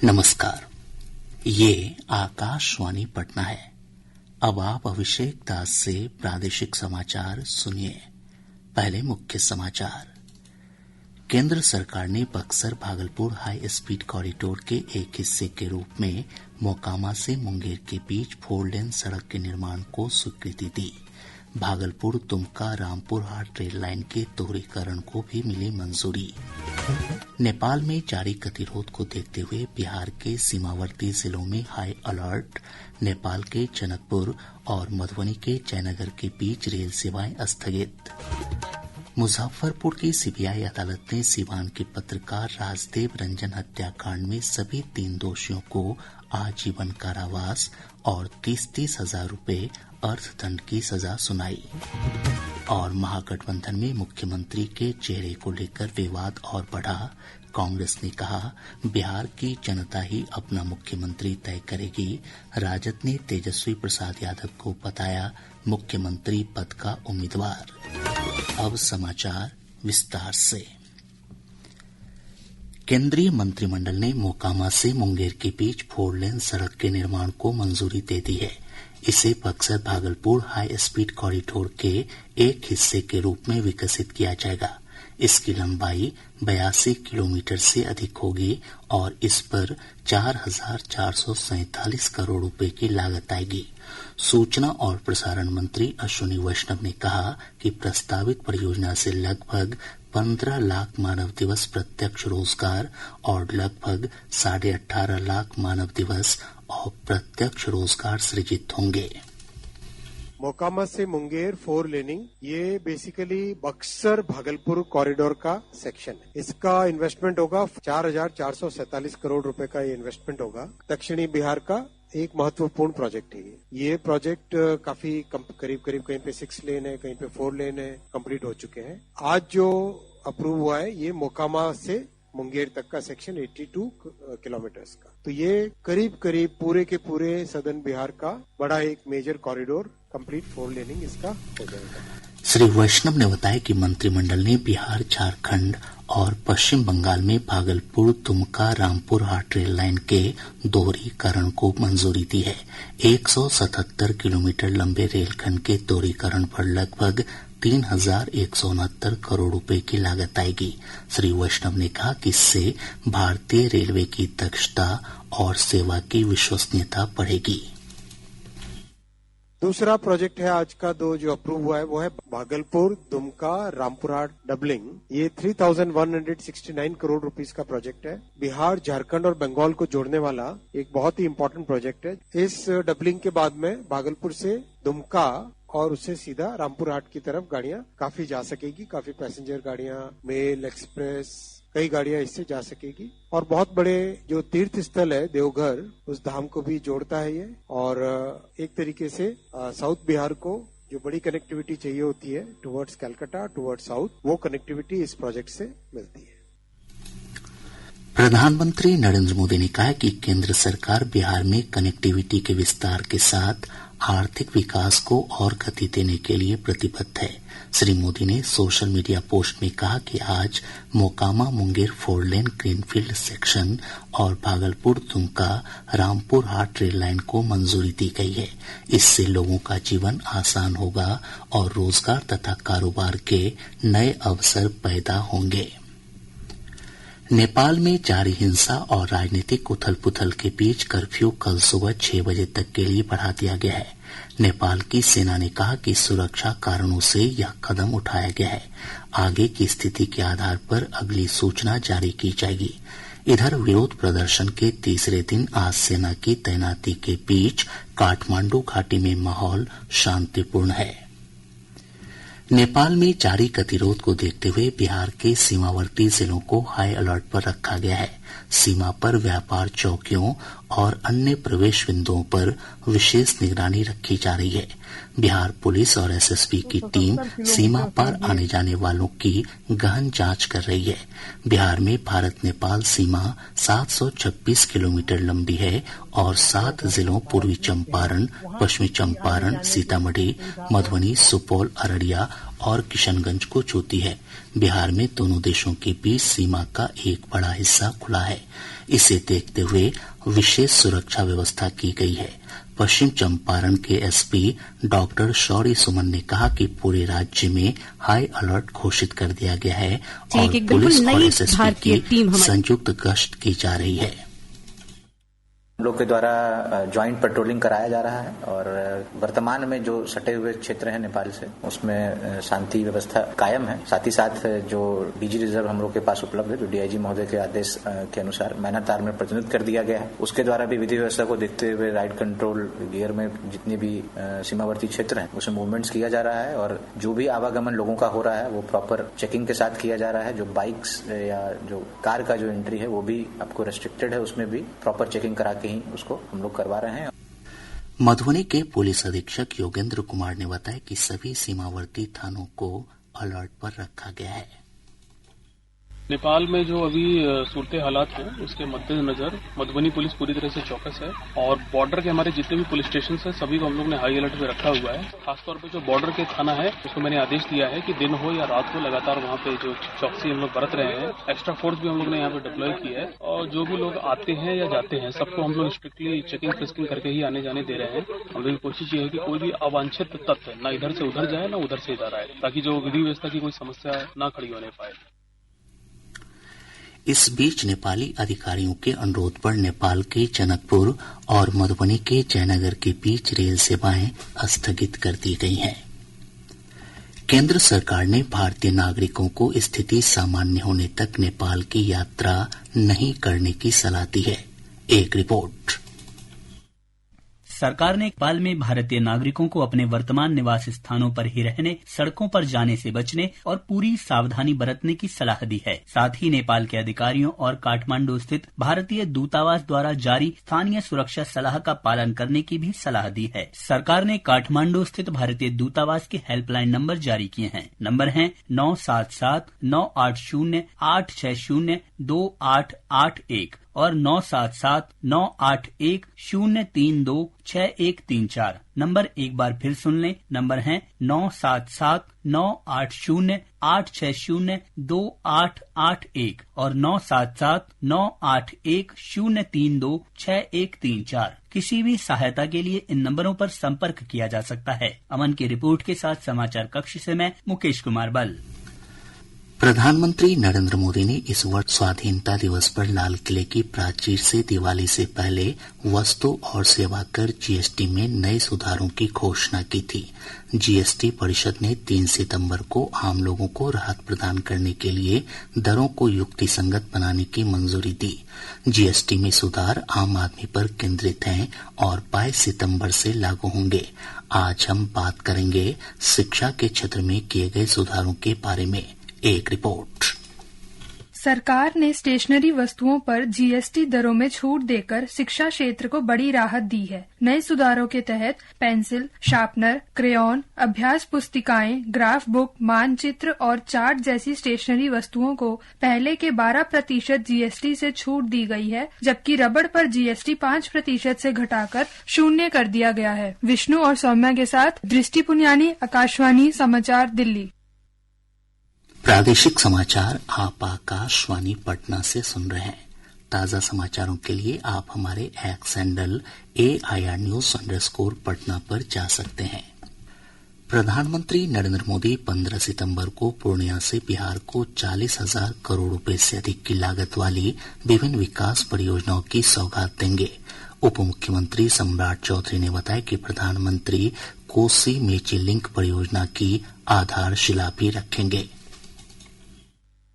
नमस्कार, ये आकाशवाणी पटना है। अब आप अभिषेक दास से प्रादेशिक समाचार सुनिए। पहले मुख्य समाचार। केंद्र सरकार ने Buxar Bhagalpur high speed corridor के एक हिस्से के रूप में मोकामा से मुंगेर के बीच 4 लेन सड़क के निर्माण को स्वीकृति दी। भागलपुर दुमका रामपुर हाट रेल लाइन के दोहरीकरण को भी मिली मंजूरी। नेपाल में जारी गतिरोध को देखते हुए बिहार के सीमावर्ती जिलों में हाई अलर्ट। नेपाल के जनकपुर और मधुबनी के जयनगर के बीच रेल सेवाएं स्थगित। मुजफ्फरपुर की सीबीआई अदालत ने सीवान के पत्रकार राजदेव रंजन हत्याकांड में सभी 3 दोषियों को आजीवन कारावास और 30-30 हजार रुपये अर्थदंड की सजा सुनाई। और महागठबंधन में मुख्यमंत्री के चेहरे को लेकर विवाद और बढ़ा। कांग्रेस ने कहा, बिहार की जनता ही अपना मुख्यमंत्री तय करेगी। राजद ने तेजस्वी प्रसाद यादव को बताया मुख्यमंत्री पद का उम्मीदवार। अब समाचार विस्तार से। केंद्रीय मंत्रिमंडल ने मोकामा से मुंगेर के बीच 4 लेन सड़क के निर्माण को मंजूरी दे दी है। इसे Buxar Bhagalpur high speed corridor के एक हिस्से के रूप में विकसित किया जाएगा। इसकी लंबाई 82 किलोमीटर से अधिक होगी और इस पर 4,447 करोड़ रुपए की लागत आएगी। सूचना और प्रसारण मंत्री अश्विनी वैष्णव ने कहा कि प्रस्तावित परियोजना से लगभग 15 लाख मानव दिवस प्रत्यक्ष रोजगार और लगभग 18.5 लाख मानव दिवस अप्रत्यक्ष रोजगार सृजित होंगे। मोकामा से मुंगेर 4 लेनिंग, ये बेसिकली बक्सर भागलपुर कॉरिडोर का सेक्शन है। इसका इन्वेस्टमेंट होगा 4,447 करोड़ रुपए का ये इन्वेस्टमेंट होगा। दक्षिणी बिहार का एक महत्वपूर्ण प्रोजेक्ट है ये प्रोजेक्ट काफी करीब कहीं पे 6 लेन है, कहीं पे 4 लेन है, कंप्लीट हो चुके हैं। आज जो अप्रूव हुआ है ये मोकामा से मुंगेर तक का सेक्शन 82 किलोमीटर्स का। तो ये करीब पूरे के पूरे सदर्न बिहार का बड़ा एक मेजर कॉरिडोर कंप्लीट 4 लेनिंग इसका हो जाएगा। श्री वैष्णव ने बताया कि मंत्रिमंडल ने बिहार, झारखंड और पश्चिम बंगाल में भागलपुर दुमका रामपुर हाट रेल लाइन के दोहरीकरण को मंजूरी दी है। 177 किलोमीटर लंबे रेलखंड के दोहरीकरण पर लगभग 3,169 करोड़ रुपए की लागत आएगी। श्री वैष्णव ने कहा कि इससे भारतीय रेलवे की दक्षता और सेवा की विश्वसनीयता बढ़ेगी। दूसरा प्रोजेक्ट है आज का जो अप्रूव हुआ है वो है भागलपुर दुमका रामपुरहाट डबलिंग। ये 3,169 करोड़ रुपीस का प्रोजेक्ट है। बिहार, झारखंड और बंगाल को जोड़ने वाला एक बहुत ही इम्पोर्टेंट प्रोजेक्ट है। इस डबलिंग के बाद में भागलपुर से दुमका और उससे सीधा रामपुर हाट की तरफ गाड़ियां काफी जा सकेगी। काफी पैसेंजर गाड़ियां, मेल एक्सप्रेस, कई गाड़ियां इससे जा सकेगी। और बहुत बड़े जो तीर्थ स्थल है देवघर, उस धाम को भी जोड़ता है ये। और एक तरीके से साउथ बिहार को जो बड़ी कनेक्टिविटी चाहिए होती है टुवर्ड्स कलकत्ता, टुवर्ड्स साउथ, वो कनेक्टिविटी इस प्रोजेक्ट से मिलती है। प्रधानमंत्री नरेंद्र मोदी ने कहा कि केंद्र सरकार बिहार में कनेक्टिविटी के विस्तार के साथ आर्थिक विकास को और गति देने के लिए प्रतिबद्ध है। श्री मोदी ने सोशल मीडिया पोस्ट में कहा कि आज Mokama Munger 4 lane greenfield section और भागलपुर दुमका रामपुर हाट रेल लाइन को मंजूरी दी गई है। इससे लोगों का जीवन आसान होगा और रोजगार तथा कारोबार के नए अवसर पैदा होंगे। नेपाल में जारी हिंसा और राजनीतिक उथल-पुथल के बीच कर्फ्यू कल सुबह 6 बजे तक के लिए बढ़ा दिया गया है। नेपाल की सेना ने कहा कि सुरक्षा कारणों से यह कदम उठाया गया है। आगे की स्थिति के आधार पर अगली सूचना जारी की जाएगी। इधर विरोध प्रदर्शन के तीसरे दिन आज सेना की तैनाती के बीच काठमांडू घाटी में माहौल शांतिपूर्ण है। नेपाल में जारी गतिरोध को देखते हुए बिहार के सीमावर्ती जिलों को हाई अलर्ट पर रखा गया है। सीमा पर व्यापार चौकियों और अन्य प्रवेश बिंदुओं पर विशेष निगरानी रखी जा रही है। बिहार पुलिस और एसएसबी की टीम सीमा पार आने जाने वालों की गहन जांच कर रही है। बिहार में भारत नेपाल सीमा 726 किलोमीटर लंबी है और 7 जिलों पूर्वी चंपारण, पश्चिमी चंपारण, सीतामढ़ी, मधुबनी, सुपौल, अररिया और किशनगंज को छूती है। बिहार में दोनों देशों के बीच सीमा का एक बड़ा हिस्सा खुला है। इसे देखते हुए विशेष सुरक्षा व्यवस्था की गई है। पश्चिम चंपारण के एसपी डॉक्टर शौर्य सुमन ने कहा कि पूरे राज्य में हाई अलर्ट घोषित कर दिया गया है और पुलिस और एसएसबी की संयुक्त गश्त की जा रही है। लोग के द्वारा ज्वाइंट पेट्रोलिंग कराया जा रहा है और वर्तमान में जो सटे हुए क्षेत्र हैं नेपाल से, उसमें शांति व्यवस्था कायम है। साथ ही साथ जो डीजी रिजर्व हम लोग के पास उपलब्ध है, जो डीआईजी महोदय के आदेश के अनुसार मैनातार में प्रतिनिधित्व कर दिया गया है, उसके द्वारा भी विधि व्यवस्था को देखते हुए राइड कंट्रोल गियर में जितने भी सीमावर्ती क्षेत्र हैं उसमें मूवमेंट्स किया जा रहा है और जो भी आवागमन लोगों का हो रहा है वो प्रॉपर चेकिंग के साथ किया जा रहा है। जो बाइक्स या जो कार का जो एंट्री है वो भी आपको रेस्ट्रिक्टेड है, उसमें भी प्रॉपर चेकिंग करा के उसको हम लोग करवा रहे हैं। मधुबनी के पुलिस अधीक्षक योगेंद्र कुमार ने बताया कि सभी सीमावर्ती थानों को अलर्ट पर रखा गया है। नेपाल में जो अभी सूरत हालात हैं उसके मद्देनजर मधुबनी पुलिस पूरी तरह से चौकस है और बॉर्डर के हमारे जितने भी पुलिस स्टेशन हैं सभी को हम लोग ने हाई अलर्ट पे रखा हुआ है। खासतौर पे जो बॉर्डर के थाना है उसको मैंने आदेश दिया है कि दिन हो या रात हो लगातार वहाँ पे जो चौकसी हम लोग बरत रहे हैं। एक्स्ट्रा फोर्स भी हम लोग ने यहाँ पे डिप्लॉय की है और जो भी लोग आते हैं या जाते हैं सबको हम लोग स्ट्रिक्टली चेकिंग फिस्किंग करके ही आने जाने दे रहे हैं। हम लोग की कोशिश ये है कि कोई भी अवांछित तत्व न इधर से उधर जाए न उधर से इधर आए, ताकि जो विधि व्यवस्था की कोई समस्या न खड़ी होने पाए। इस बीच नेपाली अधिकारियों के अनुरोध पर नेपाल के जनकपुर और मधुबनी के जयनगर के बीच रेल सेवाएं स्थगित कर दी गई हैं। केंद्र सरकार ने भारतीय नागरिकों को स्थिति सामान्य होने तक नेपाल की यात्रा नहीं करने की सलाह दी है। एक रिपोर्ट। सरकार ने नेपाल में भारतीय नागरिकों को अपने वर्तमान निवास स्थानों पर ही रहने, सड़कों पर जाने से बचने और पूरी सावधानी बरतने की सलाह दी है। साथ ही नेपाल के अधिकारियों और काठमांडू स्थित भारतीय दूतावास द्वारा जारी स्थानीय सुरक्षा सलाह का पालन करने की भी सलाह दी है। सरकार ने काठमांडू स्थित भारतीय दूतावास के हेल्पलाइन नंबर जारी किए हैं। नंबर है 977-980-860-2881 और 977-981-032-6134। नंबर एक बार फिर सुन लें, नंबर है 977-980-860-2881 और 977-981-032-6134। किसी भी सहायता के लिए इन नंबरों पर संपर्क किया जा सकता है। अमन की रिपोर्ट के साथ समाचार कक्ष से मैं मुकेश कुमार बल। प्रधानमंत्री नरेंद्र मोदी ने इस वर्ष स्वाधीनता दिवस पर लाल किले की प्राचीर से दिवाली से पहले वस्तु और सेवा कर जीएसटी में नए सुधारों की घोषणा की थी। जीएसटी परिषद ने 3 सितंबर को आम लोगों को राहत प्रदान करने के लिए दरों को युक्तिसंगत बनाने की मंजूरी दी। जीएसटी में सुधार आम आदमी पर केंद्रित हैं और 22 सितंबर से लागू होंगे। आज हम बात करेंगे शिक्षा के क्षेत्र में किए गए सुधारों के बारे में। एक रिपोर्ट। सरकार ने स्टेशनरी वस्तुओं पर जीएसटी दरों में छूट देकर शिक्षा क्षेत्र को बड़ी राहत दी है। नए सुधारों के तहत पेंसिल, शार्पनर, क्रेयॉन, अभ्यास पुस्तिकाएं, ग्राफ बुक, मानचित्र और चार्ट जैसी स्टेशनरी वस्तुओं को पहले के 12% जीएसटी से छूट दी गई है, जबकि रबड़ पर जीएसटी 5% से घटाकर 0 कर दिया गया है। विष्णु और सौम्या के साथ दृष्टि पुनियानी, आकाशवाणी समाचार, दिल्ली। प्रादेशिक समाचार आप आकाशवाणी पटना से सुन रहे हैं। ताजा समाचारों के लिए आप हमारे एक्स हैंडल AIR News _ पर जा सकते हैं। प्रधानमंत्री नरेंद्र मोदी 15 सितंबर को पूर्णिया से बिहार को 40,000 करोड़ रुपए से अधिक की लागत वाली विभिन्न विकास परियोजनाओं की सौगात देंगे। उप मुख्यमंत्री सम्राट चौधरी ने बताया कि प्रधानमंत्री कोसी मेची लिंक परियोजना की आधारशिला भी रखेंगे।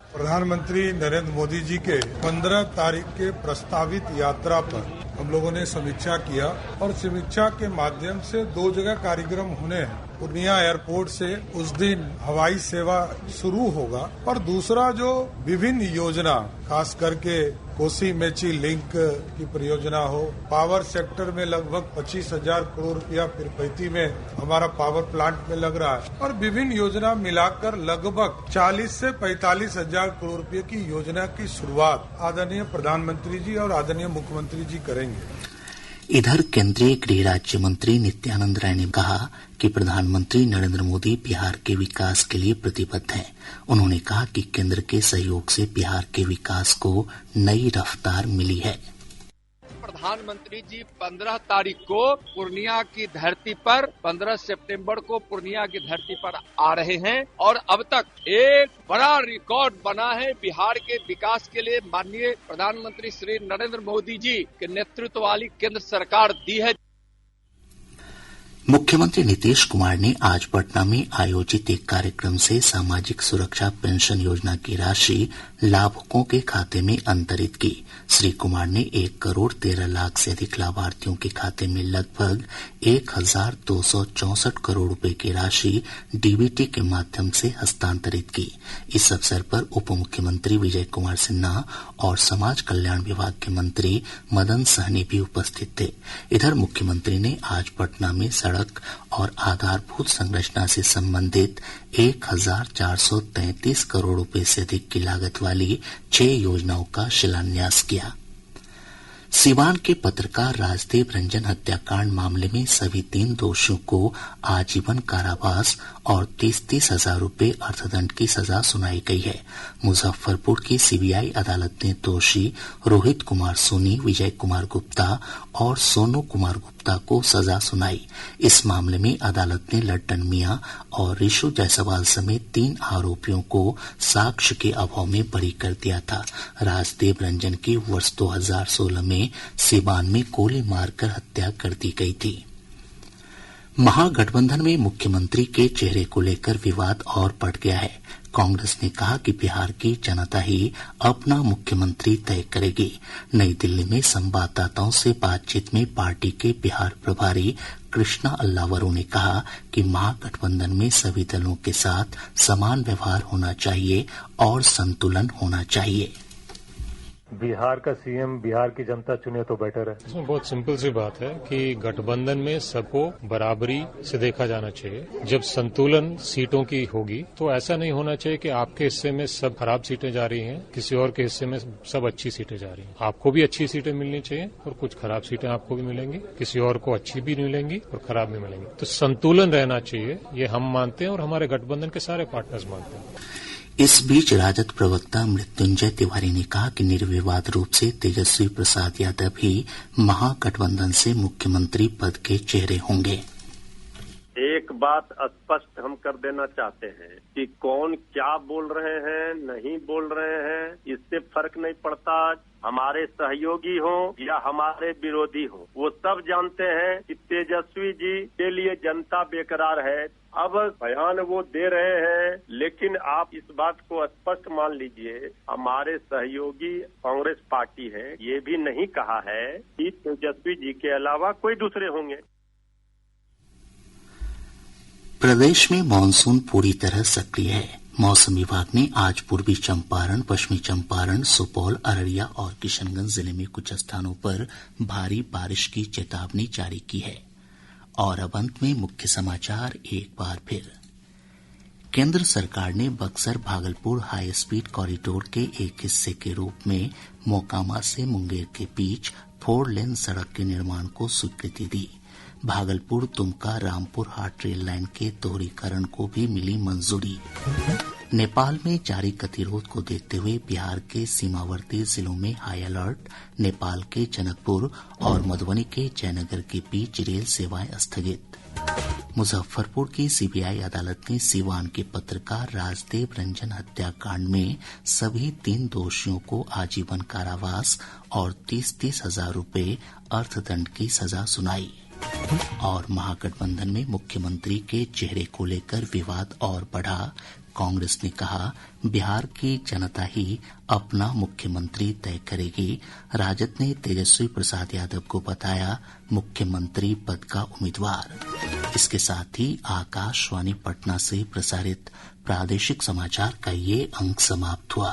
प्रधानमंत्री नरेंद्र मोदी जी के 15 तारीख के प्रस्तावित यात्रा पर हम लोगों ने समीक्षा किया और समीक्षा के माध्यम से 2 जगह कार्यक्रम होने हैं। पूर्णिया एयरपोर्ट से उस दिन हवाई सेवा शुरू होगा और दूसरा जो विभिन्न योजना खास करके कोसी मेची लिंक की परियोजना हो, पावर सेक्टर में लगभग 25,000 करोड़ रुपया पीरपैती में हमारा पावर प्लांट में लग रहा है और विभिन्न योजना मिलाकर लगभग 40 से 45,000 करोड़ रुपये की योजना की शुरुआत आदरणीय प्रधानमंत्री जी और आदरणीय मुख्यमंत्री जी करेंगे। इधर केंद्रीय गृह राज्य मंत्री नित्यानंद राय ने कहा कि प्रधानमंत्री नरेंद्र मोदी बिहार के विकास के लिए प्रतिबद्ध हैं। उन्होंने कहा कि केंद्र के सहयोग से बिहार के विकास को नई रफ्तार मिली है। प्रधानमंत्री जी 15 तारीख को पूर्णिया की धरती पर 15 सितंबर को पूर्णिया की धरती पर आ रहे हैं और अब तक एक बड़ा रिकॉर्ड बना है बिहार के विकास के लिए माननीय प्रधानमंत्री श्री नरेंद्र मोदी जी के नेतृत्व वाली केंद्र सरकार दी है। मुख्यमंत्री नीतीश कुमार ने आज पटना में आयोजित एक कार्यक्रम से सामाजिक सुरक्षा पेंशन योजना की राशि लाभुकों के खाते में अंतरित की। श्री कुमार ने 1,13,00,000 से अधिक लाभार्थियों के खाते में लगभग 1,264 करोड़ रुपए की राशि डीबीटी के माध्यम से हस्तांतरित की। इस अवसर पर उप मुख्यमंत्री विजय कुमार सिन्हा और समाज कल्याण विभाग के मंत्री मदन सहनी भी उपस्थित थे। इधर मुख्यमंत्री ने आज पटना में सड़क और आधारभूत संरचना से संबंधित 1,433 करोड़ रुपए से अधिक की लागत वाली 6 योजनाओं का शिलान्यास किया। सीवान के पत्रकार राजदेव रंजन हत्याकांड मामले में सभी 3 दोषियों को आजीवन कारावास और 30-30 हजार रुपए अर्थदंड की सजा सुनाई गई है। मुजफ्फरपुर की सीबीआई अदालत ने दोषी रोहित कुमार सोनी, विजय कुमार गुप्ता और सोनू कुमार गुप्ता को सजा सुनाई। इस मामले में अदालत ने लड्डन मियां और रिशु जायसवाल समेत 3 आरोपियों को साक्ष्य के अभाव में बरी कर दिया था। राजदेव रंजन की वर्ष 2016 में सीवान में गोली मारकर हत्या कर दी गई थी। महागठबंधन में मुख्यमंत्री के चेहरे को लेकर विवाद और बढ़ गया है। कांग्रेस ने कहा कि बिहार की जनता ही अपना मुख्यमंत्री तय करेगी। नई दिल्ली में संवाददाताओं से बातचीत में पार्टी के बिहार प्रभारी कृष्णा अल्लावरू ने कहा कि महागठबंधन में सभी दलों के साथ समान व्यवहार होना चाहिए और संतुलन होना चाहिए। बिहार का सीएम बिहार की जनता चुने तो बेटर है। इसमें बहुत सिंपल सी बात है कि गठबंधन में सबको बराबरी से देखा जाना चाहिए। जब संतुलन सीटों की होगी तो ऐसा नहीं होना चाहिए कि आपके हिस्से में सब खराब सीटें जा रही हैं, किसी और के हिस्से में सब अच्छी सीटें जा रही हैं। आपको भी अच्छी सीटें मिलनी चाहिए और कुछ खराब सीटें आपको भी मिलेंगी, किसी और को अच्छी भी मिलेंगी और खराब भी मिलेंगी। तो संतुलन रहना चाहिए, ये हम मानते हैं और हमारे गठबंधन के सारे पार्टनर्स मानते हैं। इस बीच राजद प्रवक्ता मृत्युंजय तिवारी ने कहा कि निर्विवाद रूप से तेजस्वी प्रसाद यादव ही महागठबंधन से मुख्यमंत्री पद के चेहरे होंगे। एक बात स्पष्ट हम कर देना चाहते हैं कि कौन क्या बोल रहे हैं, नहीं बोल रहे हैं, इससे फर्क नहीं पड़ता। हमारे सहयोगी हो या हमारे विरोधी हो, वो सब जानते हैं कि तेजस्वी जी के लिए जनता बेकरार है। अब बयान वो दे रहे हैं, लेकिन आप इस बात को स्पष्ट मान लीजिए, हमारे सहयोगी कांग्रेस पार्टी है, ये भी नहीं कहा है कि तेजस्वी जी के अलावा कोई दूसरे होंगे। प्रदेश में मानसून पूरी तरह सक्रिय है। मौसम विभाग ने आज पूर्वी चंपारण, पश्चिमी चंपारण, सुपौल, अररिया और किशनगंज जिले में कुछ स्थानों पर भारी बारिश की चेतावनी जारी की है। और अब अंत में मुख्य समाचार एक बार फिर। केंद्र सरकार ने Buxar Bhagalpur high speed corridor के एक हिस्से के रूप में मोकामा से मुंगेर के बीच 4 लेन सड़क के निर्माण को स्वीकृति दी। भागलपुर दुमका रामपुर हाट रेल लाइन के दोहरीकरण को भी मिली मंजूरी। नेपाल में जारी गतिरोध को देखते हुए बिहार के सीमावर्ती जिलों में हाई अलर्ट। नेपाल के जनकपुर और मधुबनी के जयनगर के बीच रेल सेवाएं स्थगित। मुजफ्फरपुर की सीबीआई अदालत ने सीवान के पत्रकार राजदेव रंजन हत्याकांड में सभी 3 दोषियों को आजीवन कारावास और 30-30 हजार रुपए अर्थदंड की सजा सुनाई। और महागठबंधन में मुख्यमंत्री के चेहरे को लेकर विवाद और बढ़ा। कांग्रेस ने कहा बिहार की जनता ही अपना मुख्यमंत्री तय करेगी। राजद ने तेजस्वी प्रसाद यादव को बताया मुख्यमंत्री पद का उम्मीदवार। इसके साथ ही आकाशवाणी पटना से प्रसारित प्रादेशिक समाचार का ये अंक समाप्त हुआ।